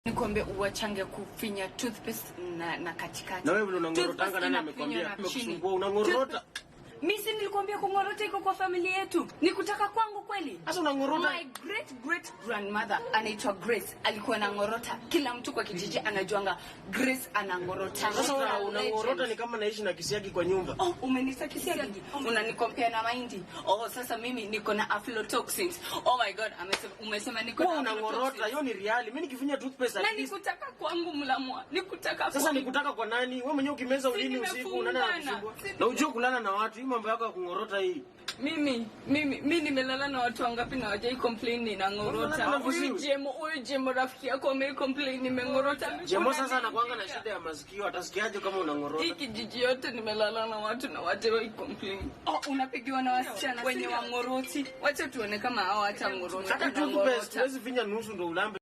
Nikwambia uwachange kufinya toothpaste na katikati. Na wewe unangorotanga, nani amekwambia umekusumbua unangorota? Mimi si nilikwambia kungorota iko kwa familia yetu. Nikutaka kwangu kweli? Sasa unangorota. My great grandmother anaitwa Grace alikuwa anangorota. Kila mtu kwa kijiji anajuanga Grace anangorota. Sasa unangorota ni kama naishi na kisiagi kwa nyumba. Oh, umenisa kisiagi. Unanikompea na mahindi. Oh, sasa mimi niko na aflatoxins. Oh my god, umesema niko na unangorota. Hiyo ni reali. Mimi nikifinya toothpaste na nikutaka kwangu mlamwa. Nikutaka. Sasa nikutaka kwa nani? Wewe mwenyewe ukimeza ulini usiku unaenda kusumbua. Na unajua kulala na watu. Mambo yako ya kungorota hii. Mimi nimelala na watu wangapi na wajai complain ninangorota. Huyu Jemo rafiki yako ame complain nimengorota. Jemo sasa anakuanga na shida ya masikio, atasikiaje kama unangorota? Hii kijiji yote nimelala na watu na wajai complain. Oh, unapigiwa na wasichana wenye wangoroti. Wacha tuone kama hao hata ngorota. Hata toothpaste huwezi finya nusu ndo ulambe.